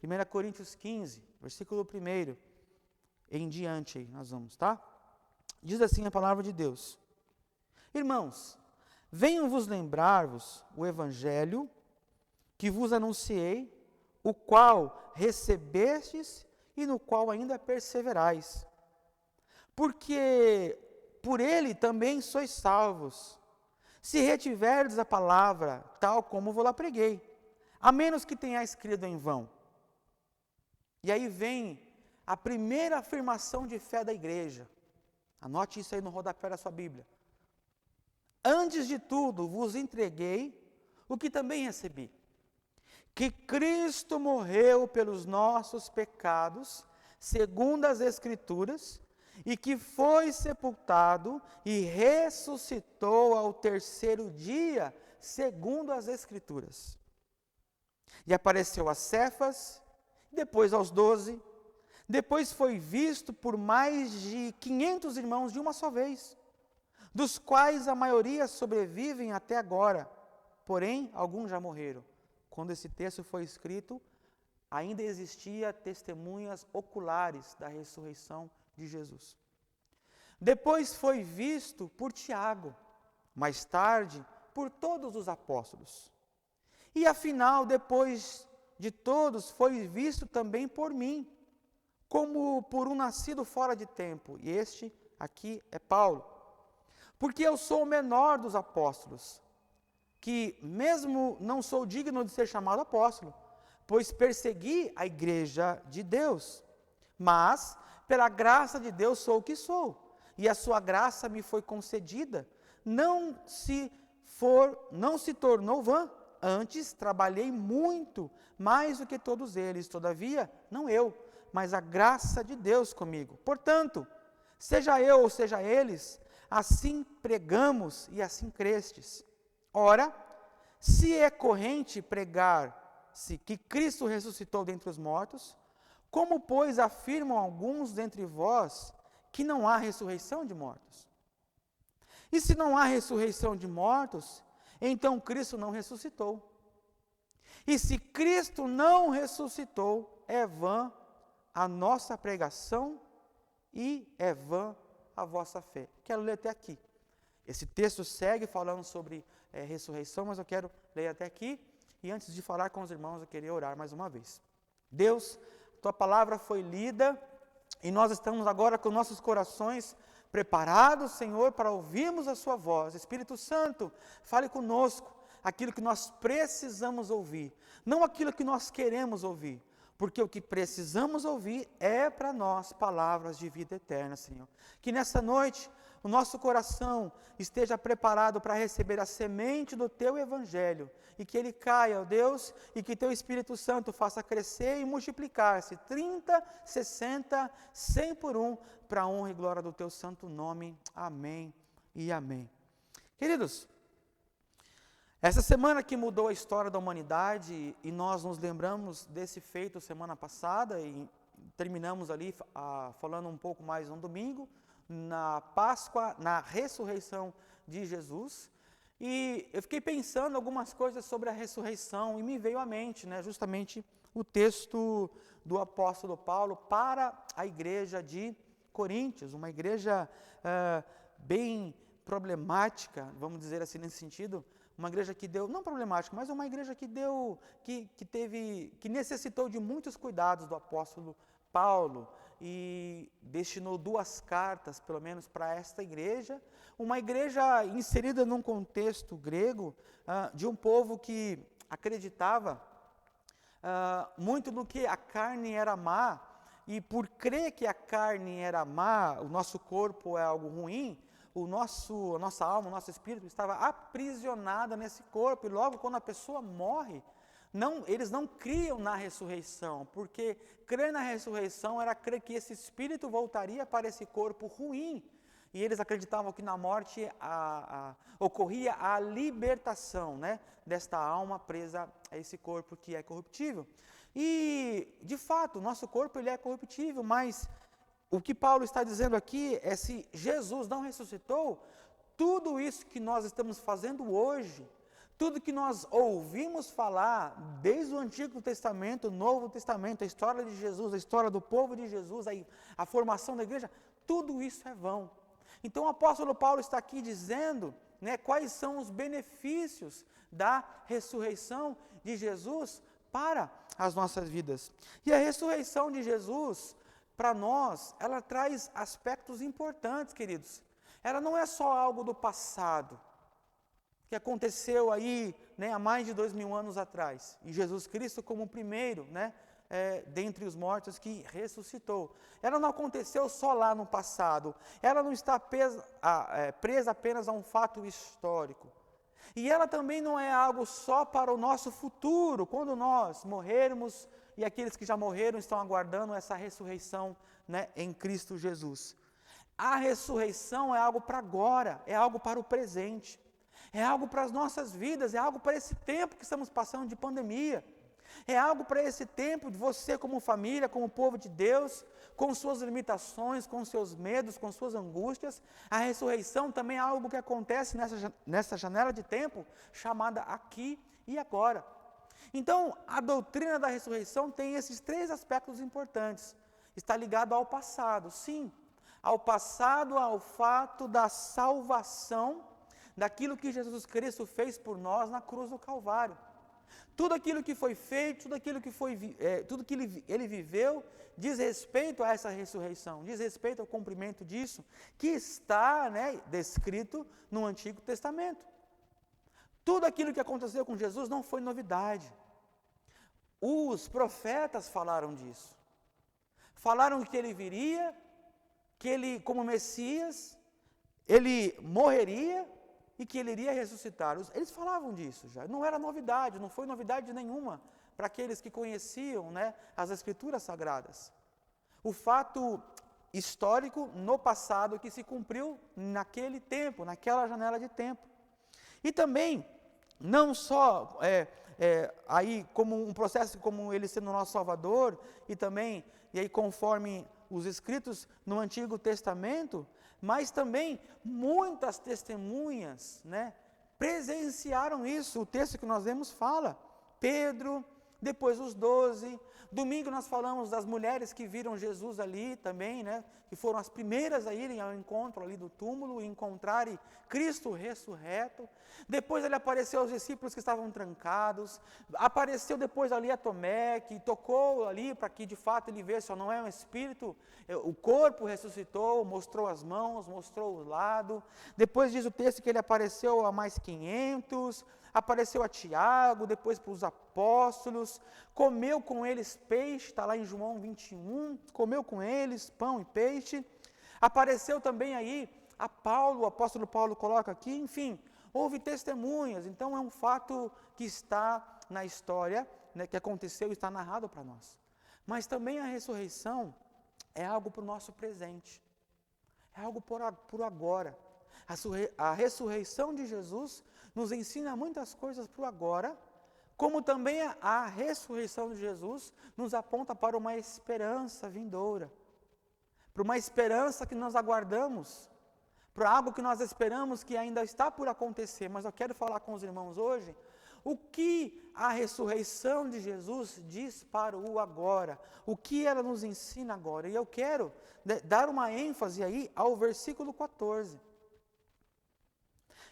1 Coríntios 15, versículo 1 em diante, aí nós vamos, tá? Diz assim a palavra de Deus: Irmãos, venho vos lembrar-vos o evangelho que vos anunciei, o qual recebestes e no qual ainda perseverais. Porque por ele também sois salvos, se retiverdes a palavra, tal como vos lá preguei, a menos que tenhais crido em vão. E aí vem a primeira afirmação de fé da igreja. Anote isso aí no rodapé da sua Bíblia. Antes de tudo, vos entreguei o que também recebi, que Cristo morreu pelos nossos pecados, segundo as Escrituras, e que foi sepultado e ressuscitou ao terceiro dia, segundo as Escrituras. E apareceu a Cefas, depois aos 12, depois foi visto por mais de 500 irmãos de uma só vez, dos quais a maioria sobrevivem até agora, porém alguns já morreram. Quando esse texto foi escrito, ainda existia testemunhas oculares da ressurreição de Jesus. Depois foi visto por Tiago, mais tarde por todos os apóstolos. E afinal, depois de todos, foi visto também por mim, como por um nascido fora de tempo. E este aqui é Paulo. Porque eu sou o menor dos apóstolos, que mesmo não sou digno de ser chamado apóstolo, pois persegui a igreja de Deus. Mas, pela graça de Deus, sou o que sou, e a sua graça me foi concedida. Não se tornou vã, antes trabalhei muito, mais do que todos eles, todavia, não eu, mas a graça de Deus comigo. Portanto, seja eu ou seja eles, assim pregamos e assim crestes. Ora, se é corrente pregar-se que Cristo ressuscitou dentre os mortos, como, pois, afirmam alguns dentre vós que não há ressurreição de mortos? E se não há ressurreição de mortos, então Cristo não ressuscitou. E se Cristo não ressuscitou, é vã a nossa pregação e é vã a vossa fé. Quero ler até aqui. Esse texto segue falando sobre ressurreição, mas eu quero ler até aqui. E antes de falar com os irmãos, eu queria orar mais uma vez. Deus, tua palavra foi lida e nós estamos agora com nossos corações preparados, Senhor, para ouvirmos a sua voz. Espírito Santo, fale conosco aquilo que nós precisamos ouvir, não aquilo que nós queremos ouvir, porque o que precisamos ouvir é para nós palavras de vida eterna, Senhor. Que nessa noite o nosso coração esteja preparado para receber a semente do Teu Evangelho, e que ele caia, ó Deus, e que Teu Espírito Santo faça crescer e multiplicar-se, 30, 60, 100 por um, para a honra e glória do Teu santo nome. Amém e amém. Queridos, essa semana que mudou a história da humanidade, e nós nos lembramos desse feito semana passada, e terminamos ali falando um pouco mais no domingo, na Páscoa, na ressurreição de Jesus, e eu fiquei pensando algumas coisas sobre a ressurreição, e me veio à mente, justamente o texto do apóstolo Paulo para a igreja de Coríntios, uma igreja bem problemática, vamos dizer assim nesse sentido, uma igreja que deu, não problemática, mas uma igreja que deu, que necessitou de muitos cuidados do apóstolo Paulo, e destinou 2 cartas, pelo menos, para esta igreja, uma igreja inserida num contexto grego, de um povo que acreditava muito no que a carne era má, e por crer que a carne era má, o nosso corpo é algo ruim, a nossa alma, o nosso espírito estava aprisionada nesse corpo, e logo quando a pessoa morre, eles não criam na ressurreição, porque crer na ressurreição era crer que esse espírito voltaria para esse corpo ruim, e eles acreditavam que na morte ocorria a libertação, desta alma presa a esse corpo que é corruptível. E, de fato, o nosso corpo ele é corruptível, mas o que Paulo está dizendo aqui é: se Jesus não ressuscitou, tudo isso que nós estamos fazendo hoje, Tudo que nós ouvimos falar, desde o Antigo Testamento, o Novo Testamento, a história de Jesus, a história do povo de Jesus, a formação da igreja, tudo isso é vão. Então o apóstolo Paulo está aqui dizendo, né, quais são os benefícios da ressurreição de Jesus para as nossas vidas. E a ressurreição de Jesus, para nós, ela traz aspectos importantes, queridos. Ela não é só algo do passado, que aconteceu aí, né, há mais de 2000 anos atrás, e Jesus Cristo como o primeiro, né, dentre os mortos que ressuscitou. Ela não aconteceu só lá no passado, ela não está presa apenas a um fato histórico. E ela também não é algo só para o nosso futuro, quando nós morrermos e aqueles que já morreram estão aguardando essa ressurreição, né, em Cristo Jesus. A ressurreição é algo para agora, é algo para o presente, é algo para as nossas vidas, é algo para esse tempo que estamos passando de pandemia. É algo para esse tempo de você como família, como povo de Deus, com suas limitações, com seus medos, com suas angústias. A ressurreição também é algo que acontece nessa janela de tempo, chamada aqui e agora. Então, a doutrina da ressurreição tem esses 3 aspectos importantes. Está ligado ao passado, sim, ao passado, ao fato da salvação, daquilo que Jesus Cristo fez por nós na cruz do Calvário. Tudo aquilo que foi feito, tudo que ele viveu, diz respeito a essa ressurreição, diz respeito ao cumprimento disso, que está, né, descrito no Antigo Testamento. Tudo aquilo que aconteceu com Jesus não foi novidade. Os profetas falaram disso. Falaram que ele viria, que ele, como Messias, ele morreria, e que ele iria ressuscitar. Eles falavam disso já, não era novidade, não foi novidade nenhuma para aqueles que conheciam, né, as Escrituras Sagradas. O fato histórico no passado que se cumpriu naquele tempo, naquela janela de tempo. E também, não só aí como um processo como ele sendo nosso Salvador, e aí conforme os escritos no Antigo Testamento, mas também muitas testemunhas, né, presenciaram isso. O texto que nós lemos fala, Pedro, depois os 12, domingo nós falamos das mulheres que viram Jesus ali também, né, que foram as primeiras a irem ao encontro ali do túmulo e encontrarem Cristo ressurreto. Depois ele apareceu aos discípulos que estavam trancados, apareceu depois ali a Tomé, que tocou ali para que de fato ele visse, não é um espírito, o corpo ressuscitou, mostrou as mãos, mostrou o lado. Depois diz o texto que ele apareceu a mais 500, apareceu a Tiago, depois para os apóstolos, comeu com eles peixe, está lá em João 21, comeu com eles pão e peixe. Apareceu também aí a Paulo, o apóstolo Paulo coloca aqui, enfim, houve testemunhas. Então é um fato que está na história, né, que aconteceu e está narrado para nós. Mas também a ressurreição é algo para o nosso presente, é algo por agora. A ressurreição de Jesus nos ensina muitas coisas para o agora, como também a ressurreição de Jesus nos aponta para uma esperança vindoura, para uma esperança que nós aguardamos, para algo que nós esperamos que ainda está por acontecer. Mas eu quero falar com os irmãos hoje o que a ressurreição de Jesus diz para o agora, o que ela nos ensina agora. E eu quero dar uma ênfase aí ao versículo 14.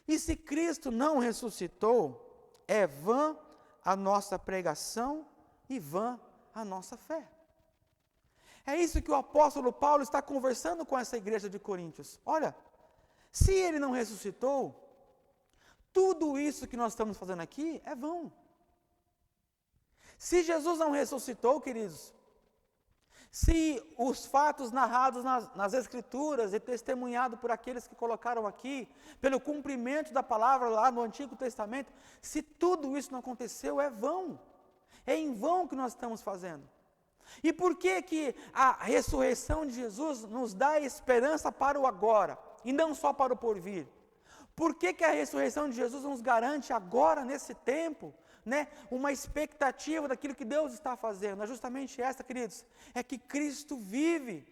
E se Cristo não ressuscitou, é vã a nossa pregação e vã a nossa fé. É isso que o apóstolo Paulo está conversando com essa igreja de Coríntios. Olha, se ele não ressuscitou, tudo isso que nós estamos fazendo aqui é vão. Se Jesus não ressuscitou, queridos, se os fatos narrados nas Escrituras e testemunhados por aqueles que colocaram aqui, pelo cumprimento da palavra lá no Antigo Testamento, se tudo isso não aconteceu, é vão. É em vão que nós estamos fazendo. E por que a ressurreição de Jesus nos dá esperança para o agora, e não só para o porvir? Por que a ressurreição de Jesus nos garante agora, nesse tempo, né, uma expectativa daquilo que Deus está fazendo? É justamente essa, queridos, é que Cristo vive.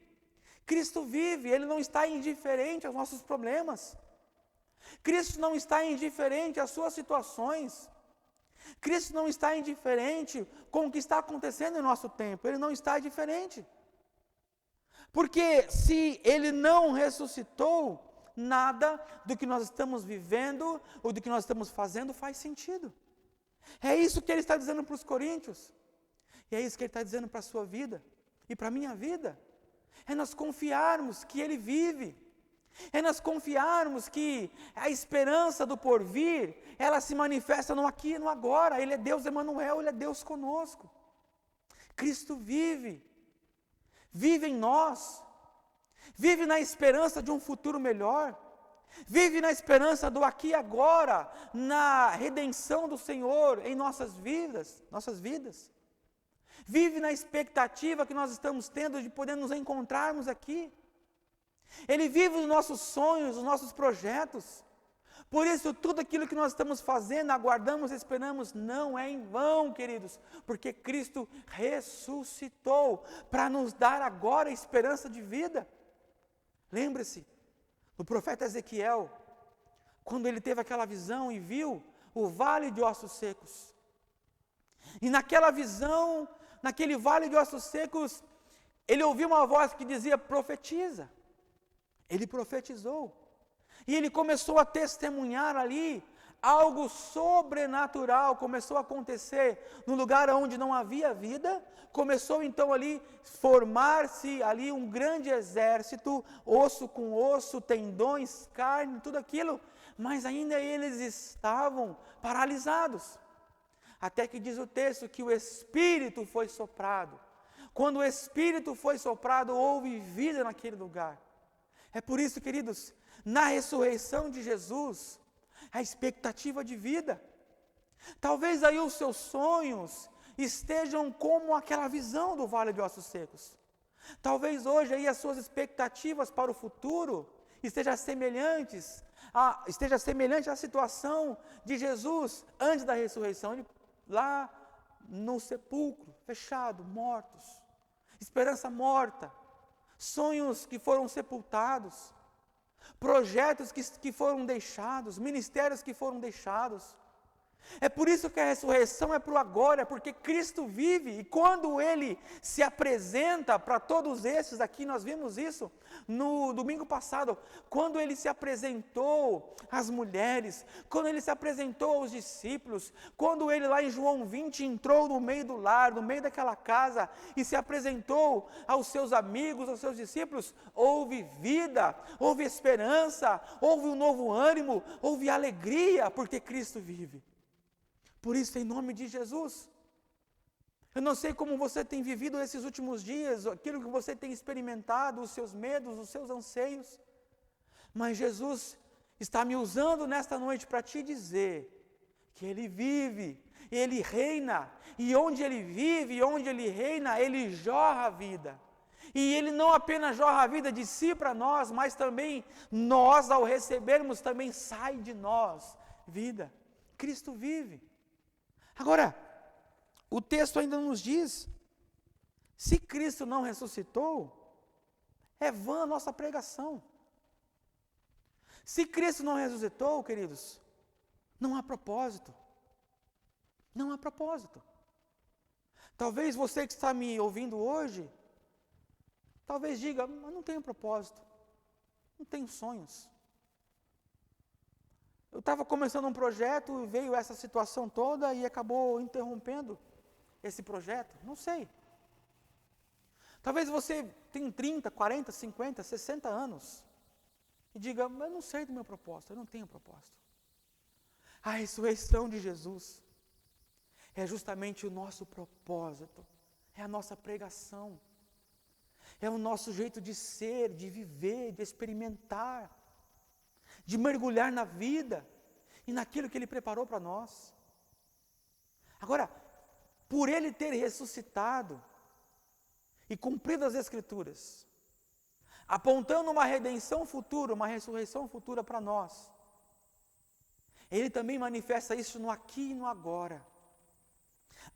Cristo vive, Ele não está indiferente aos nossos problemas. Cristo não está indiferente às suas situações. Cristo não está indiferente com o que está acontecendo em nosso tempo. Ele não está indiferente. Porque se Ele não ressuscitou, nada do que nós estamos vivendo ou do que nós estamos fazendo faz sentido. É isso que Ele está dizendo para os coríntios. E é isso que Ele está dizendo para a sua vida e para a minha vida. É nós confiarmos que Ele vive. É nós confiarmos que a esperança do porvir, ela se manifesta no aqui e no agora. Ele é Deus Emanuel, Ele é Deus conosco. Cristo vive. Vive em nós. Vive na esperança de um futuro melhor. Vive na esperança do aqui e agora, na redenção do Senhor em nossas vidas. Vive na expectativa que nós estamos tendo de poder nos encontrarmos aqui. Ele vive os nossos sonhos, os nossos projetos. Por isso, tudo aquilo que nós estamos fazendo, aguardamos, esperamos, não é em vão, queridos, porque Cristo ressuscitou para nos dar agora esperança de vida. Lembre-se, do profeta Ezequiel, quando ele teve aquela visão e viu o vale de ossos secos. E naquela visão, naquele vale de ossos secos, ele ouviu uma voz que dizia: profetiza. Ele profetizou. E ele começou a testemunhar ali, algo sobrenatural começou a acontecer no lugar onde não havia vida. Começou então ali formar-se ali um grande exército, osso com osso, tendões, carne, tudo aquilo, mas ainda eles estavam paralisados. Até que diz o texto que o Espírito foi soprado. Quando o Espírito foi soprado, houve vida naquele lugar. É por isso, queridos, na ressurreição de Jesus, a expectativa de vida. Talvez aí os seus sonhos estejam como aquela visão do vale de ossos secos. Talvez hoje aí as suas expectativas para o futuro estejam semelhante à situação de Jesus antes da ressurreição, ele, lá no sepulcro, fechado, mortos, esperança morta, sonhos que foram sepultados, projetos que foram deixados, ministérios que foram deixados. É por isso que a ressurreição é para o agora, porque Cristo vive, e quando Ele se apresenta para todos esses aqui, nós vimos isso no domingo passado, quando Ele se apresentou às mulheres, quando Ele se apresentou aos discípulos, quando Ele lá em João 20 entrou no meio do lar, no meio daquela casa, e se apresentou aos seus amigos, aos seus discípulos, houve vida, houve esperança, houve um novo ânimo, houve alegria, porque Cristo vive. Por isso, em nome de Jesus, eu não sei como você tem vivido esses últimos dias, aquilo que você tem experimentado, os seus medos, os seus anseios, mas Jesus está me usando nesta noite para te dizer que Ele vive, Ele reina, e onde Ele vive, e onde Ele reina, Ele jorra a vida. E Ele não apenas jorra a vida de si para nós, mas também nós, ao recebermos, também sai de nós vida. Cristo vive. Agora, o texto ainda nos diz, se Cristo não ressuscitou, é vã a nossa pregação. Se Cristo não ressuscitou, queridos, não há propósito. Não há propósito. Talvez você que está me ouvindo hoje, talvez diga, mas não tenho propósito, não tenho sonhos. Eu estava começando um projeto e veio essa situação toda e acabou interrompendo esse projeto. Não sei. Talvez você tenha 30, 40, 50, 60 anos e diga, mas eu não sei do meu propósito, eu não tenho propósito. A ressurreição de Jesus é justamente o nosso propósito, é a nossa pregação, é o nosso jeito de ser, de viver, de experimentar, de mergulhar na vida e naquilo que Ele preparou para nós. Agora, por Ele ter ressuscitado e cumprido as Escrituras, apontando uma redenção futura, uma ressurreição futura para nós, Ele também manifesta isso no aqui e no agora.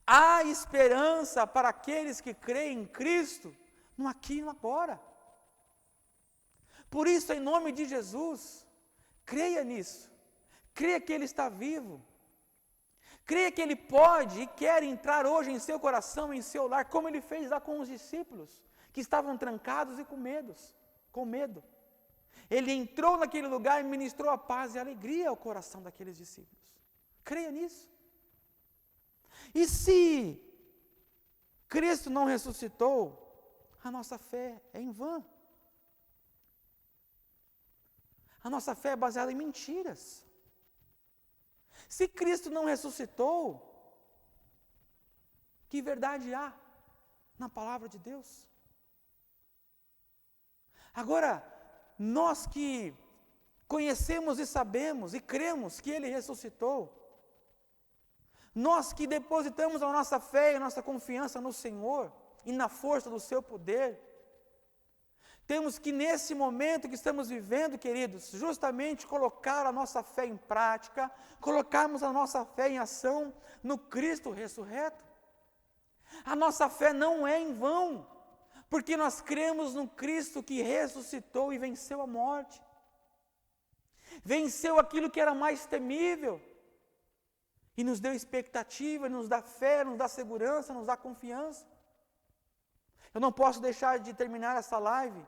Há esperança para aqueles que creem em Cristo no aqui e no agora. Por isso, em nome de Jesus, Creia nisso. Creia que Ele está vivo. Creia que Ele pode e quer entrar hoje em seu coração, em seu lar, como Ele fez lá com os discípulos, que estavam trancados e com medo. Ele entrou naquele lugar e ministrou a paz e a alegria ao coração daqueles discípulos. Creia nisso. E se Cristo não ressuscitou, a nossa fé é em vão. A nossa fé é baseada em mentiras. Se Cristo não ressuscitou, que verdade há na palavra de Deus? Agora, nós que conhecemos e sabemos e cremos que Ele ressuscitou, nós que depositamos a nossa fé e a nossa confiança no Senhor e na força do seu poder, temos que nesse momento que estamos vivendo, queridos, justamente colocar a nossa fé em prática, colocarmos a nossa fé em ação no Cristo ressurreto. A nossa fé não é em vão, porque nós cremos no Cristo que ressuscitou e venceu a morte. Venceu aquilo que era mais temível. E nos deu expectativa, nos dá fé, nos dá segurança, nos dá confiança. Eu não posso deixar de terminar essa live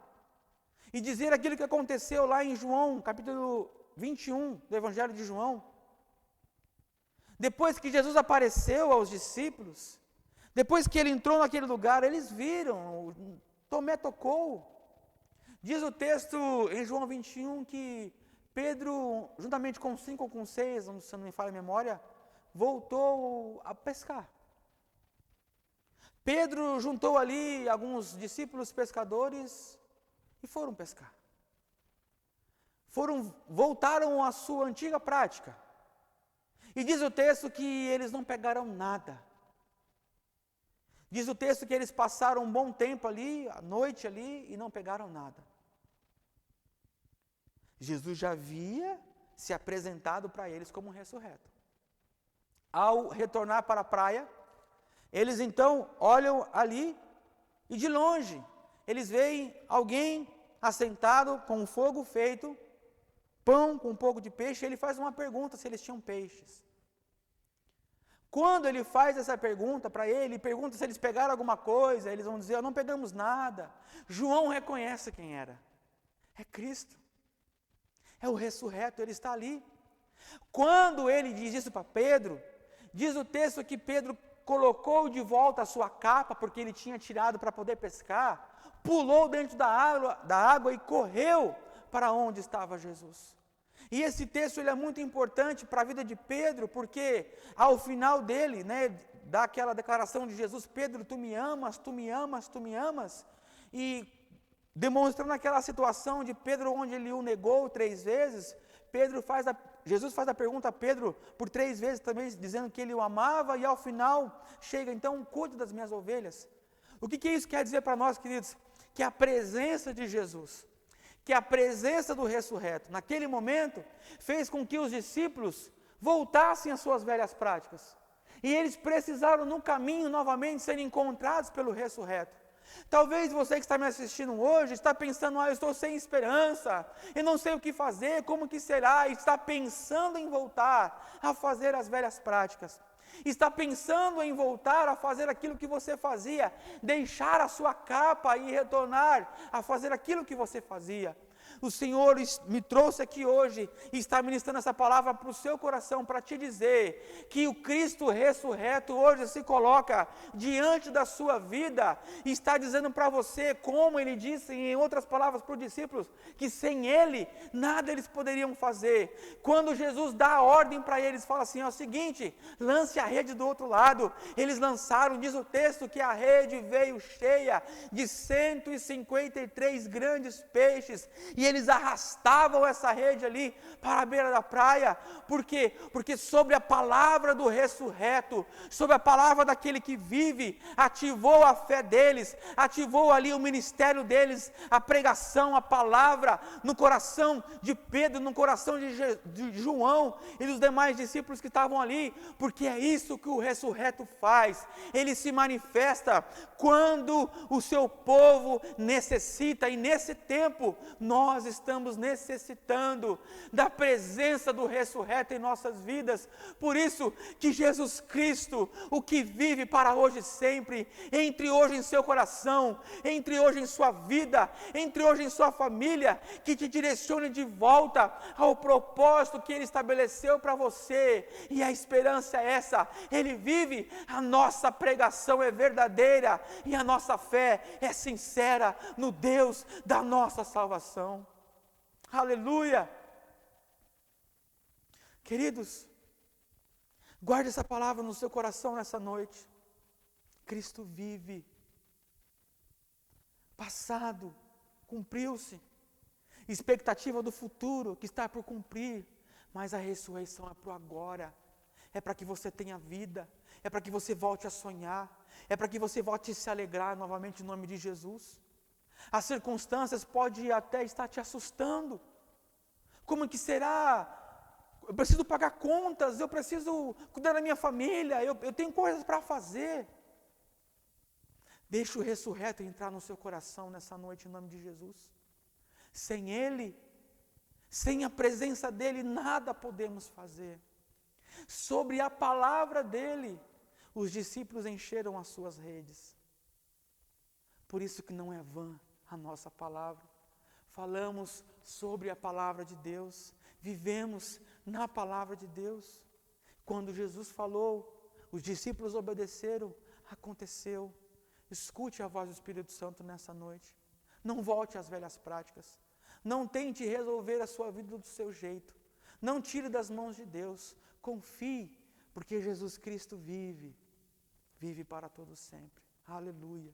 e dizer aquilo que aconteceu lá em João, capítulo 21 do Evangelho de João. Depois que Jesus apareceu aos discípulos, depois que Ele entrou naquele lugar, eles viram, Tomé tocou. Diz o texto em João 21 que Pedro, juntamente com 5 ou com 6, se não me falha a memória, voltou a pescar. Pedro juntou ali alguns discípulos pescadores e foram pescar. Voltaram à sua antiga prática. E diz o texto que eles não pegaram nada. Diz o texto que eles passaram um bom tempo ali, a noite ali, e não pegaram nada. Jesus já havia se apresentado para eles como ressurreto. Ao retornar para a praia, eles então olham ali e de longe eles veem alguém assentado com um fogo feito, pão com um pouco de peixe, e ele faz uma pergunta se eles tinham peixes. Quando ele faz essa pergunta para ele, pergunta se eles pegaram alguma coisa, eles vão dizer, não pegamos nada. João reconhece quem era. É Cristo. É o ressurreto, ele está ali. Quando ele diz isso para Pedro, diz o texto que Pedro colocou de volta a sua capa, porque ele tinha tirado para poder pescar, pulou dentro da água e correu para onde estava Jesus. E esse texto ele é muito importante para a vida de Pedro, porque ao final dele, daquela declaração de Jesus, Pedro, tu me amas, tu me amas, tu me amas, e demonstrando aquela situação de Pedro onde ele o negou 3 vezes, Jesus faz a pergunta a Pedro por 3 vezes também, dizendo que ele o amava, e ao final chega, então, cuide das minhas ovelhas. O que isso quer dizer para nós, queridos? Que a presença de Jesus, que a presença do ressurreto, naquele momento, fez com que os discípulos voltassem às suas velhas práticas. E eles precisaram, no caminho, novamente, serem encontrados pelo ressurreto. Talvez você que está me assistindo hoje, está pensando, eu estou sem esperança, eu não sei o que fazer, como que será, e está pensando em voltar a fazer as velhas práticas. Está pensando em voltar a fazer aquilo que você fazia, deixar a sua capa e retornar a fazer aquilo que você fazia. O Senhor me trouxe aqui hoje e está ministrando essa palavra para o seu coração, para te dizer que o Cristo ressurreto hoje se coloca diante da sua vida e está dizendo para você, como Ele disse em outras palavras para os discípulos, que sem Ele nada eles poderiam fazer. Quando Jesus dá a ordem para eles, fala assim, é o seguinte, lance a rede do outro lado. Eles lançaram, diz o texto, que a rede veio cheia de 153 grandes peixes, e eles arrastavam essa rede ali para a beira da praia. Por quê? Porque sobre a palavra do ressurreto, sobre a palavra daquele que vive, ativou a fé deles, ativou ali o ministério deles, a pregação, a palavra no coração de Pedro, no coração de João e dos demais discípulos que estavam ali, porque é isso que o ressurreto faz. Ele se manifesta quando o seu povo necessita, e nesse tempo nós nós estamos necessitando da presença do ressurreto em nossas vidas. Por isso que Jesus Cristo, o que vive para hoje e sempre, entre hoje em seu coração, entre hoje em sua vida, entre hoje em sua família, que te direcione de volta ao propósito que Ele estabeleceu para você. E a esperança é essa, Ele vive, a nossa pregação é verdadeira e a nossa fé é sincera no Deus da nossa salvação. Aleluia! Queridos, guarde essa palavra no seu coração nessa noite. Cristo vive. Passado cumpriu-se. Expectativa do futuro que está por cumprir. Mas a ressurreição é para o agora. É para que você tenha vida. É para que você volte a sonhar. É para que você volte a se alegrar novamente em nome de Jesus. As circunstâncias podem até estar te assustando. Como que será? Eu preciso pagar contas, eu preciso cuidar da minha família, eu tenho coisas para fazer. Deixa o ressurreto entrar no seu coração nessa noite em nome de Jesus. Sem Ele, sem a presença dEle, nada podemos fazer. Sobre a palavra dEle, os discípulos encheram as suas redes. Por isso que não é vã a nossa palavra. Falamos sobre a palavra de Deus, vivemos na palavra de Deus. Quando Jesus falou, os discípulos obedeceram, aconteceu. Escute a voz do Espírito Santo nessa noite. Não volte às velhas práticas. Não tente resolver a sua vida do seu jeito. Não tire das mãos de Deus. Confie, porque Jesus Cristo vive. Vive para todo sempre. Aleluia.